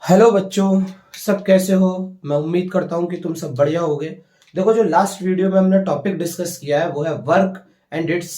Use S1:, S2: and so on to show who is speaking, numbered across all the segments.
S1: Hello बच्चों। सब कैसे हो? मैं उम्मीद करता हूँ कि तुम सब बढ़िया होगे। देखो, जो लास्ट वीडियो में हमने टॉपिक डिस्कस किया है वो है वर्क एंड इट्स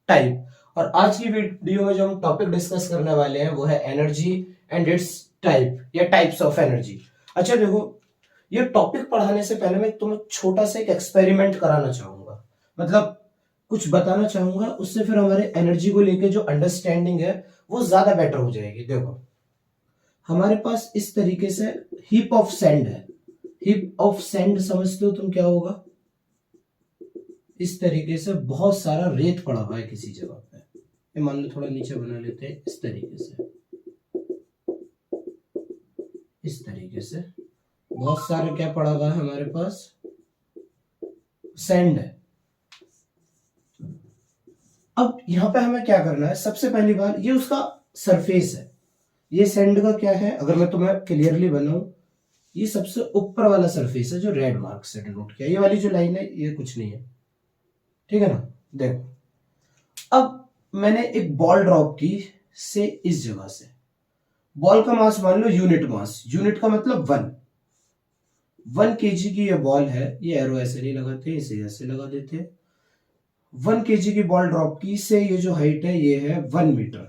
S1: टाइप। और आज की वीडियो में जो हम टॉपिक डिस्कस करने वाले हैं वो है एनर्जी एंड इट्स टाइप या टाइप्स ऑफ एनर्जी। अच्छा देखो, ये टॉपिक पढ़ाने से पहले मैं तुम्हें छोटा सा एक एक्सपेरिमेंट कराना चाहूंगा। मतलब कुछ बताना चाहूंगा, उससे फिर हमारे एनर्जी को लेके जो अंडरस्टैंडिंग है वो ज्यादा बेटर हो जाएगी। देखो, हमारे पास इस तरीके से हीप ऑफ सैंड है। हीप ऑफ सैंड समझते हो तुम क्या होगा? इस तरीके से बहुत सारा रेत पड़ा हुआ है किसी जगह पे। ये मान लो थोड़ा नीचे बना लेते हैं, इस तरीके से। इस तरीके से बहुत सारा क्या पड़ा हुआ है हमारे पास? सैंड है। अब यहाँ पे हमें क्या करना है? सबसे पहली बार ये उसका सरफेस है। ये सैंड का क्या है, अगर मैं तुम्हें क्लियरली बनाऊं, ये सबसे ऊपर वाला सरफेस है जो रेड मार्क से डिनोट किया। ये वाली जो लाइन है ये कुछ नहीं है, ठीक है ना? देखो, अब मैंने एक बॉल ड्रॉप की से इस जगह से। बॉल का मास मान लो यूनिट मास, यूनिट का मतलब 1 केजी की ये बॉल है। ये एरो ऐसे नहीं लगाते, इसे ऐसे लगा देते। 1 केजी की बॉल ड्रॉप की से ये जो हाइट है ये है 1 metre.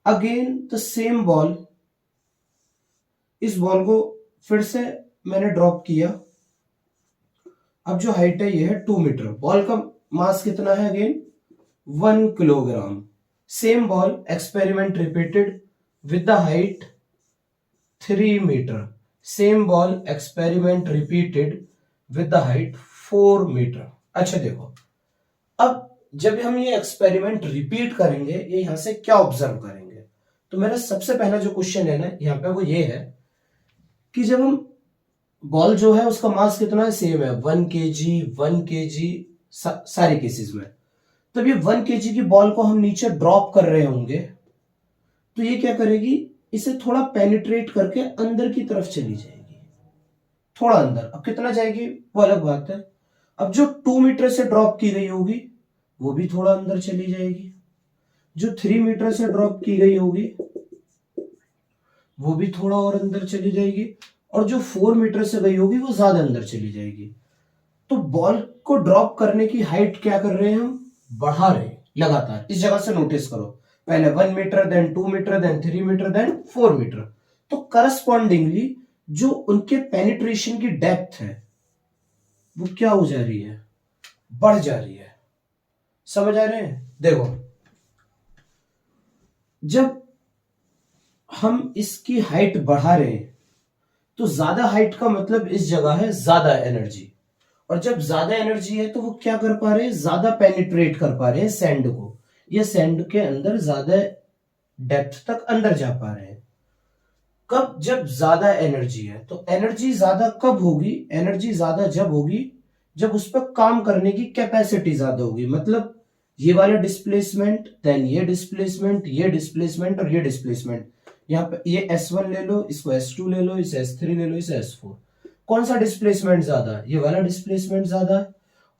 S1: Again the same ball, इस बॉल को फिर से मैंने ड्रॉप किया। अब जो हाइट है ये है 2 मीटर। बॉल का मास कितना है? Again 1 kilogram. Same ball, experiment repeated with the height 3 metre. Same ball, experiment repeated with the height 4 metre. अच्छा देखो, अब जब हम ये एक्सपेरिमेंट रिपीट करेंगे, ये यहां से क्या ऑब्जर्व करेंगे? तो मेरा सबसे पहला जो क्वेश्चन है ना यहाँ पे वो ये है कि जब हम बॉल जो है उसका मास कितना है? सेम है 1 केजी 1 केजी सारे केसेस में। तब ये 1 केजी की बॉल को हम नीचे ड्रॉप कर रहे होंगे तो ये क्या करेगी? इसे थोड़ा पेनिट्रेट करके अंदर की तरफ चली जाएगी, थोड़ा अंदर। अब कितना जाएगी वो अलग बात है। अब जो 2 मीटर से ड्रॉप की गई होगी वो भी थोड़ा अंदर चली जाएगी। जो 3 मीटर से ड्रॉप की गई होगी वो भी थोड़ा और अंदर चली जाएगी। और जो 4 मीटर से गई होगी वो ज्यादा अंदर चली जाएगी। तो बॉल को ड्रॉप करने की हाइट क्या कर रहे हैं हम? बढ़ा रहे हैं लगातार। इस जगह से नोटिस करो, पहले 1 metre, then 2 metre, then 3 metre, then 4 metre. तो करस्पॉन्डिंगली जो उनके पेनिट्रेशन की डेप्थ है वो क्या हो जा रही है? बढ़ जा रही है। समझ आ रहे हैं? देखो, जब हम इसकी हाइट बढ़ा रहे हैं तो ज्यादा हाइट का मतलब इस जगह है ज्यादा एनर्जी। और जब ज्यादा एनर्जी है तो वो क्या कर पा रहे हैं? ज्यादा पेनिट्रेट कर पा रहे हैं सैंड को। ये सैंड के अंदर ज्यादा डेप्थ तक अंदर जा पा रहे हैं। कब? जब ज्यादा एनर्जी है। तो एनर्जी ज्यादा कब होगी? एनर्जी ज्यादा जब होगी जब उस पर काम करने की कैपेसिटी ज्यादा होगी। मतलब ये वाला डिस्प्लेसमेंट, देन ये डिस्प्लेसमेंट, ये डिस्प्लेसमेंट और ये डिस्प्लेसमेंट। यहाँ पे ये S1 ले लो, इसको S2 ले लो, इसे S3 ले लो, इसे S4। कौन सा डिस्प्लेसमेंट ज्यादा है? ये वाला डिस्प्लेसमेंट ज्यादा है।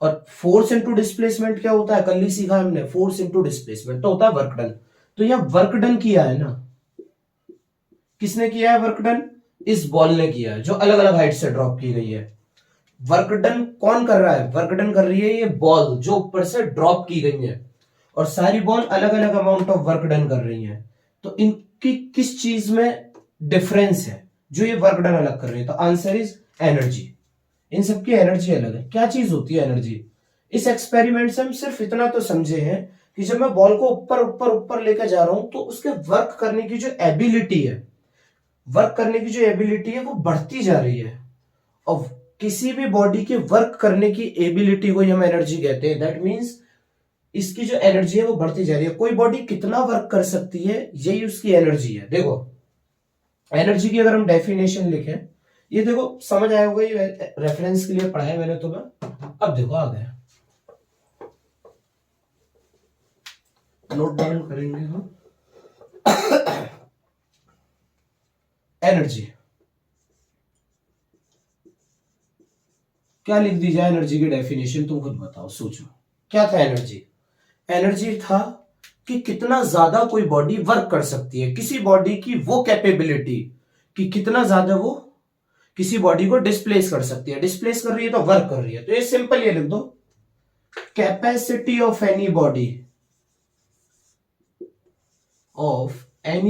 S1: और फोर्स इंटू डिस्प्लेसमेंट क्या होता है? कल ही सीखा हमने, फोर्स इंटू डिस्प्लेसमेंट तो होता है वर्क डन। तो यह वर्क डन किया है ना, किसने किया है वर्क डन? इस बॉल ने किया है जो अलग अलग हाइट से ड्रॉप की गई है। वर्क डन कौन कर रहा है? वर्क डन कर रही है ये बॉल जो ऊपर से ड्रॉप की गई है। और सारी बॉल अलग अलग अमाउंट ऑफ वर्क डन कर रही है। तो इनकी किस चीज में डिफरेंस है जो ये वर्क डन अलग कर रही है? तो आंसर इज एनर्जी। इन सबकी एनर्जी अलग है। क्या चीज होती है एनर्जी? इस एक्सपेरिमेंट से हम सिर्फ इतना तो समझे हैं कि जब मैं बॉल को ऊपर ऊपर ऊपर लेकर जा रहा हूं तो उसके वर्क करने की जो एबिलिटी है, वर्क करने की जो एबिलिटी है वो बढ़ती जा रही है। और किसी भी बॉडी के वर्क करने की एबिलिटी को हम एनर्जी कहते हैं। दैट मींस इसकी जो एनर्जी है वो बढ़ती जा रही है। कोई बॉडी कितना वर्क कर सकती है यही उसकी एनर्जी है। देखो, एनर्जी की अगर हम डेफिनेशन लिखें, ये देखो समझ आया होगा, ये रेफरेंस के लिए पढ़ा है मैंने तुम्हें। अब देखो आ गया, नोट डाउन करेंगे हम। एनर्जी क्या लिख दी जाए? एनर्जी की डेफिनेशन तुम खुद बताओ, सोचो क्या था एनर्जी? एनर्जी था कि कितना ज्यादा कोई बॉडी वर्क कर सकती है। किसी बॉडी की वो कैपेबिलिटी कि कितना ज्यादा वो किसी बॉडी को डिस्प्लेस कर सकती है। डिस्प्लेस कर रही है तो वर्क कर रही है, तो ये सिंपल ये लिख दो, capacity of any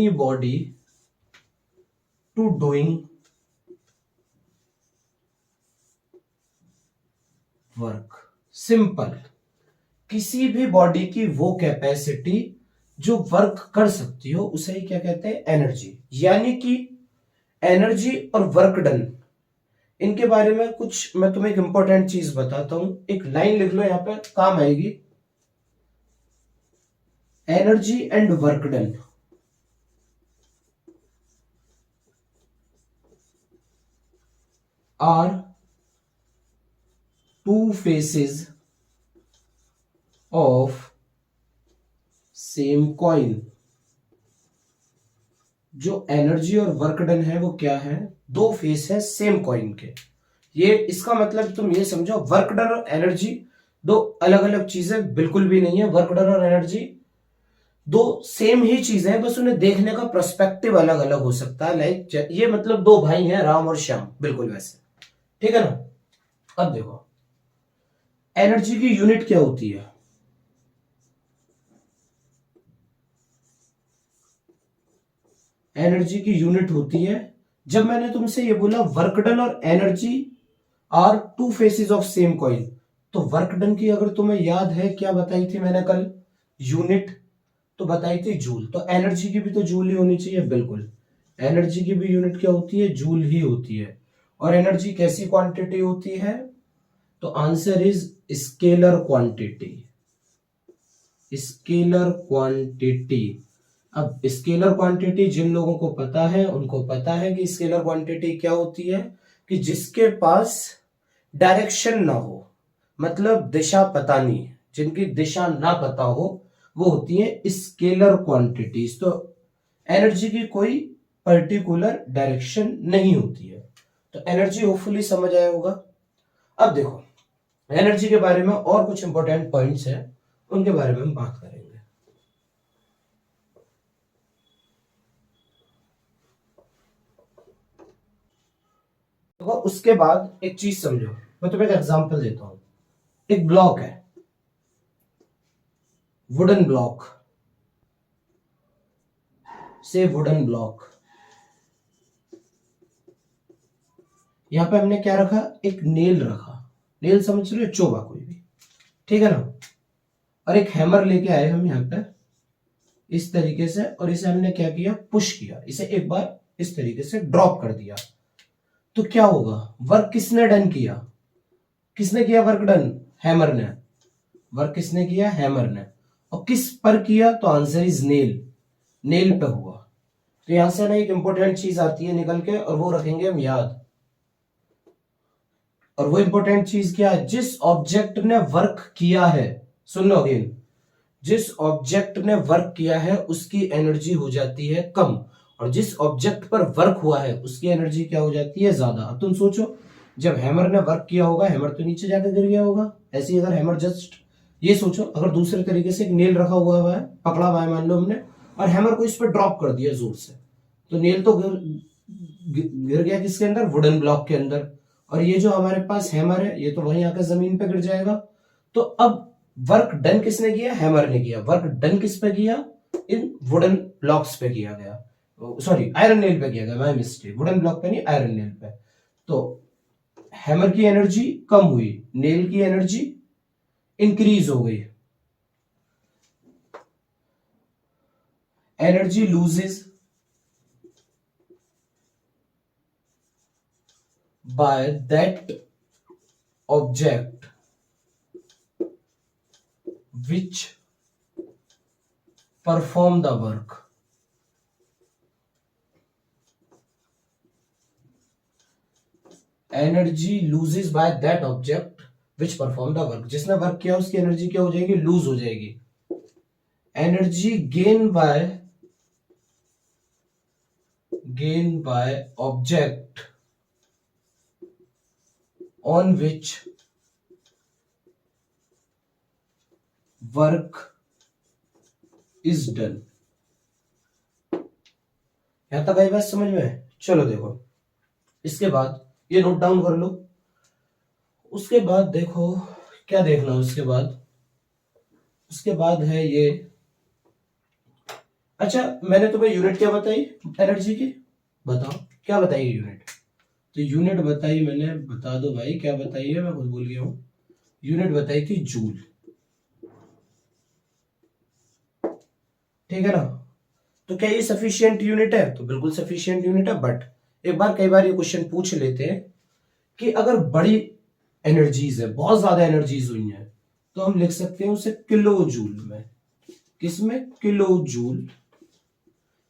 S1: body to doing work. Simple, किसी भी बॉडी की वो कैपेसिटी जो वर्क कर सकती हो उसे ही क्या कहते हैं, एनर्जी। यानी कि एनर्जी और वर्क डन, इनके बारे में कुछ मैं तुम्हें एक इंपॉर्टेंट चीज बताता हूं, एक लाइन लिख लो, यहां पे काम आएगी। Energy and work done are two faces of same coin. जो एनर्जी और वर्क डन है वो क्या है, दो फेस है सेम कॉइन के। ये इसका मतलब तुम ये समझो, वर्क डन और एनर्जी दो अलग अलग चीजें बिल्कुल भी नहीं है। वर्क डन और एनर्जी दो सेम ही चीजें हैं, बस उन्हें देखने का पर्सपेक्टिव अलग अलग हो सकता है। लाइक ये मतलब दो भाई हैं, राम और श्याम, बिल्कुल वैसे। ठीक है ना। अब देखो, एनर्जी की यूनिट क्या होती है, एनर्जी की यूनिट होती है, जब मैंने तुमसे ये बोला वर्क डन और energy are two faces of same coin, तो वर्क डन की अगर तुम्हें याद है क्या बताई थी मैंने कल, यूनिट तो बताई थी जूल। तो एनर्जी की भी तो जूल ही होनी चाहिए, बिल्कुल। एनर्जी की भी यूनिट क्या होती है, जूल ही होती है। और एनर्जी कैसी क्वांटिटी होती है, तो answer is scalar quantity. Scalar quantity. अब स्केलर क्वांटिटी जिन लोगों को पता है उनको पता है कि स्केलर क्वांटिटी क्या होती है, कि जिसके पास डायरेक्शन ना हो, मतलब दिशा पता नहीं, जिनकी दिशा ना पता हो, वो होती है स्केलर क्वांटिटीज। तो एनर्जी की कोई पर्टिकुलर डायरेक्शन नहीं होती है। तो एनर्जी होपफुली समझ आया होगा। अब देखो, एनर्जी के बारे में और कुछ इंपॉर्टेंट पॉइंट्स हैं, उनके बारे में हम बात करेंगे। देखो, उसके बाद एक चीज समझो, मैं तुम्हें एक एग्जांपल देता हूं। एक ब्लॉक है, वुडन ब्लॉक, से वुडन ब्लॉक। यहां पे हमने क्या रखा, एक नेल रखा। नेल समझ रहे हो, चोबा कोई भी, ठीक है ना। और एक हैमर लेके आए हम यहाँ पे इस तरीके से, और इसे हमने क्या किया, पुश किया, इसे एक बार इस तरीके से ड्रॉप कर दिया। तो क्या होगा, वर्क किसने डन किया, किसने किया वर्क डन, हैमर ने। वर्क किसने किया, हैमर ने। और किस पर किया, तो आंसर इज नेल, नेल पे हुआ। तो यहां से ना एक इंपॉर्टेंट चीज आती है निकल के, और वो रखेंगे हम याद। और वो इंपॉर्टेंट चीज क्या है, जिस ऑब्जेक्ट ने वर्क किया है, सुन लो अगेन, जिस ऑब्जेक्ट ने वर्क किया है उसकी एनर्जी हो जाती है कम, और जिस ऑब्जेक्ट पर वर्क हुआ है उसकी एनर्जी क्या हो जाती है, ज्यादा। अब तुम सोचो, जब हैमर ने वर्क किया होगा, हैमर तो नीचे जाकर गिर गया होगा। ऐसे ही अगर हैमर जस्ट, ये सोचो अगर दूसरे तरीके से एक नेल रखा हुआ है, पकड़ा हुआ है मान लो हमने, और हैमर को इस पर ड्रॉप कर दिया जोर से, तो नेल तो गिर गया किसके अंदर, वुडन ब्लॉक के अंदर। और ये जो हमारे पास हैमर है, ये तो वहीं आकर जमीन पे गिर जाएगा। तो अब वर्क डन किसने किया, हैमर ने किया। वर्क डन किस पे किया, इन वुडन ब्लॉक्स पे किया गया, सॉरी आयरन नेल पे किया गया, माय मिस्टेक, वुडन ब्लॉक पे नहीं, आयरन नेल पे। तो हैमर की एनर्जी कम हुई, नेल की एनर्जी इंक्रीज हो गई। Energy loses by that object which perform the work। Energy loses by that object which perform the work, जिसने वर्क किया उसकी एनर्जी क्या हो जाएगी, लूज हो जाएगी। Energy gain by object on which work is done. यहां तक आई बात समझ में, चलो देखो, इसके बाद ये नोट डाउन कर लो। उसके बाद देखो क्या देखना, उसके बाद है ये। अच्छा, मैंने तुम्हें यूनिट क्या बताई एनर्जी की, बताओ क्या बताई यूनिट? तो यूनिट बताई मैंने, बता दो भाई क्या बताई है, मैं खुद भूल गया हूं। यूनिट बताई थी जूल, ठीक है ना? तो क्या ये सफिशियंट यूनिट है? तो बिल्कुल सफिशियंट यूनिट है, बट एक बार कई बार ये क्वेश्चन पूछ लेते हैं कि अगर बड़ी एनर्जीज है, बहुत ज्यादा एनर्जीज हुई है, तो हम लिख सकते हैं उसे किलो जूल में। किसमें? Kilo joule.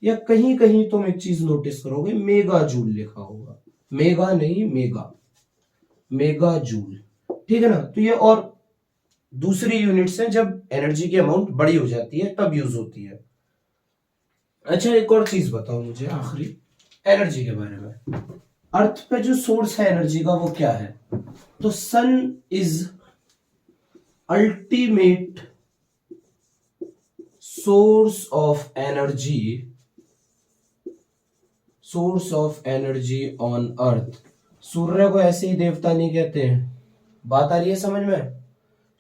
S1: या कहीं कहीं तुम एक चीज नोटिस करोगे, मेगा जूल लिखा होगा, मेगा नहीं मेगा, मेगा जूल, ठीक है ना? तो ये और दूसरी यूनिट्स हैं जब एनर्जी की अमाउंट बड़ी हो जाती है तब यूज होती है। अच्छा, एक और चीज बताओ मुझे आखिरी एनर्जी के बारे में। अर्थ पे जो सोर्स है एनर्जी का वो क्या है? तो sun is ultimate source of energy, source of energy on earth. सूर्य को ऐसे ही देवता नहीं कहते हैं, बात आ रही है समझ में?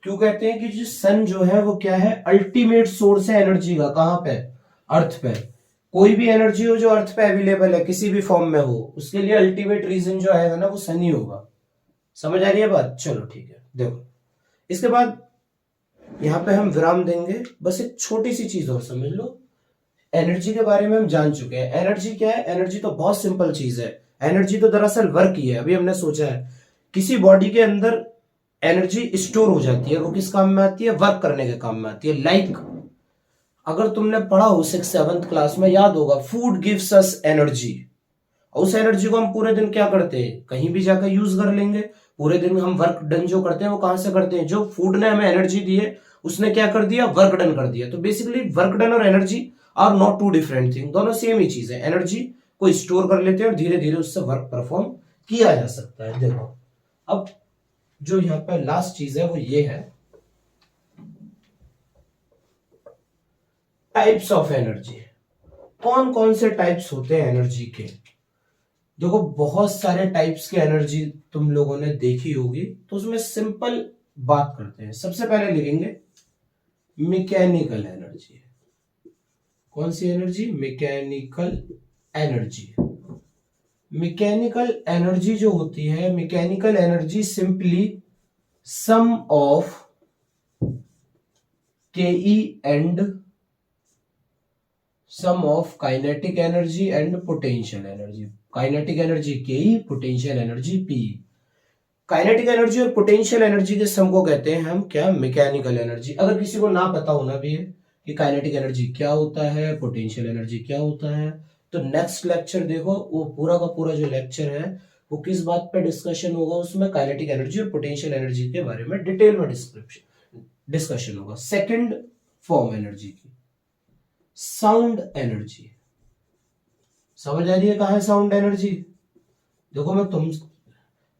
S1: क्यों कहते हैं कि जो सन जो है वो क्या है? अल्टीमेट सोर्स है एनर्जी का। कहां पे? अर्थ पे। कोई भी एनर्जी हो जो अर्थ पे अवेलेबल है किसी भी फॉर्म में हो, उसके लिए अल्टीमेट रीजन जो आएगा ना वो सन ही होगा। समझ आ रही है बात? चलो ठीक है, देखो इसके बाद यहां पे हम विराम देंगे। बस एक छोटी सी चीज और समझ लो, एनर्जी के बारे में हम जान चुके हैं। एनर्जी क्या है? एनर्जी तो बहुत सिंपल चीज है। एनर्जी तो दरअसल वर्क ही है। अभी हमने सोचा है किसी बॉडी के अंदर एनर्जी स्टोर हो जाती है, वो किस काम में आती है? वर्क करने के काम में आती है। लाइक अगर तुमने पढ़ा हो 6th-7th क्लास में, याद होगा, फूड गिव्स अस एनर्जी। और उस एनर्जी को हम पूरे दिन क्या करते हैं? कहीं भी जाकर यूज कर लेंगे। पूरे दिन हम वर्क डन जो करते हैं वो कहां से करते हैं? जो फूड ने हमें एनर्जी दी है उसने क्या कर दिया? वर्क डन कर दिया। तो बेसिकली वर्क डन और energy are not two different thing, दोनों सेम ही चीज है। एनर्जी को स्टोर कर लेते हैं और धीरे धीरे उससे वर्क परफॉर्म किया जा सकता है। देखो अब जो यहाँ पे लास्ट चीज है वो ये है, टाइप्स ऑफ एनर्जी। कौन कौन से टाइप्स होते हैं एनर्जी के? देखो बहुत सारे टाइप्स की एनर्जी तुम लोगों ने देखी होगी, तो उसमें सिंपल बात करते हैं। सबसे पहले लिखेंगे मैकेनिकल एनर्जी। कौन सी energy? Mechanical energy. Mechanical energy जो होती है, mechanical energy simply sum of K and sum of kinetic energy and potential energy. Kinetic energy K, potential energy P. Kinetic energy और पोटेंशियल एनर्जी के sum को कहते हैं हम क्या? Mechanical energy. अगर किसी को ना पता होना भी है कि काइनेटिक एनर्जी क्या होता है, पोटेंशियल एनर्जी क्या होता है, तो नेक्स्ट लेक्चर देखो, वो पूरा का पूरा जो लेक्चर है वो किस बात पे डिस्कशन होगा? उसमें काइनेटिक एनर्जी और पोटेंशियल एनर्जी के बारे में डिटेल में डिस्कशन होगा। सेकंड फॉर्म एनर्जी की, साउंड एनर्जी। समझ आ रही है कहां है साउंड एनर्जी? देखो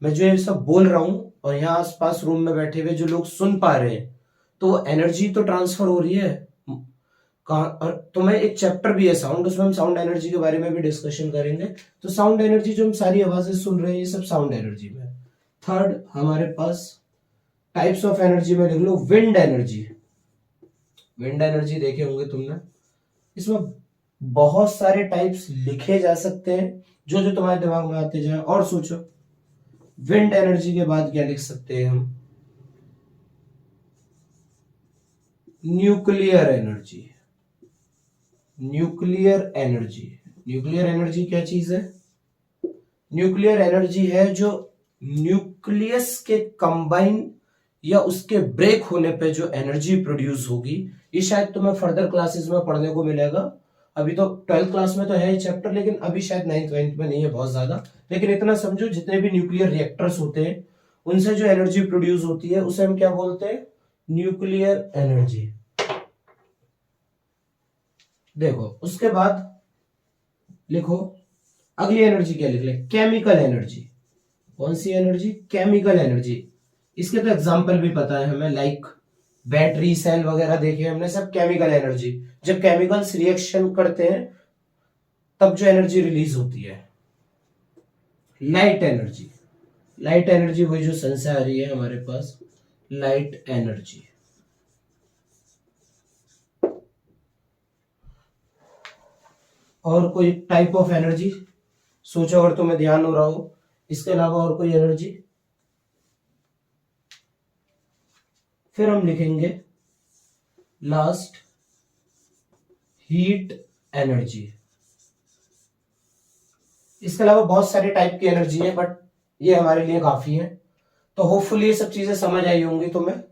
S1: मैं जो ये सब बोल रहा हूं और यहाँ आसपास रूम में बैठे हुए जो लोग सुन पा रहे हैं, तो वो एनर्जी तो ट्रांसफर हो रही है कहा। और तुम्हें एक चैप्टर भी है साउंड, उसमें हम साउंड एनर्जी के बारे में भी डिस्कशन करेंगे। तो साउंड एनर्जी जो हम सारी आवाजें सुन रहे हैं ये सब साउंड एनर्जी में। थर्ड हमारे पास टाइप्स ऑफ एनर्जी में लिख लो विंड एनर्जी। विंड एनर्जी देखे होंगे तुमने, इसमें बहुत सारे टाइप्स लिखे जा सकते हैं, जो जो तुम्हारे दिमाग में आते जाए। और सोचो विंड एनर्जी के बाद क्या लिख सकते हैं हम? Nuclear energy. Nuclear energy, nuclear energy क्या चीज है? न्यूक्लियर एनर्जी है जो न्यूक्लियस के कंबाइन या उसके ब्रेक होने पे जो एनर्जी प्रोड्यूस होगी। ये शायद तुम्हें फर्दर क्लासेस में पढ़ने को मिलेगा। अभी तो 12th क्लास में तो है ये चैप्टर, लेकिन अभी शायद 9th-9th में नहीं है बहुत ज्यादा। लेकिन इतना समझो जितने भी न्यूक्लियर रिएक्टर्स होते हैं उनसे जो एनर्जी प्रोड्यूस होती है उसे हम क्या बोलते हैं? Nuclear energy. देखो उसके बाद लिखो अगली एनर्जी क्या लिख ले? Chemical energy. कौन सी एनर्जी? Chemical energy. इसके तो एग्जाम्पल भी पता है हमें, लाइक बैटरी सेल वगैरह देखे हमने, सब केमिकल एनर्जी। जब केमिकल्स रिएक्शन करते हैं तब जो एनर्जी रिलीज होती है। Light energy. लाइट एनर्जी वही जो सन से आ रही है हमारे पास, लाइट एनर्जी। और कोई टाइप ऑफ एनर्जी सोचो अगर तुम्हें ध्यान हो रहा हो, इसके अलावा और कोई एनर्जी? फिर हम लिखेंगे लास्ट हीट एनर्जी। इसके अलावा बहुत सारे टाइप की एनर्जी है, बट ये हमारे लिए काफी है। तो होपफुली ये सब चीजें समझ आई होंगी तुम्हें।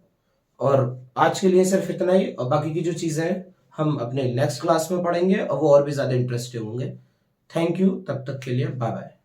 S1: और आज के लिए सिर्फ इतना ही, और बाकी की जो चीजें हैं हम अपने नेक्स्ट क्लास में पढ़ेंगे और वो और भी ज्यादा इंटरेस्टिंग होंगे। थैंक यू, तब तक के लिए बाय बाय।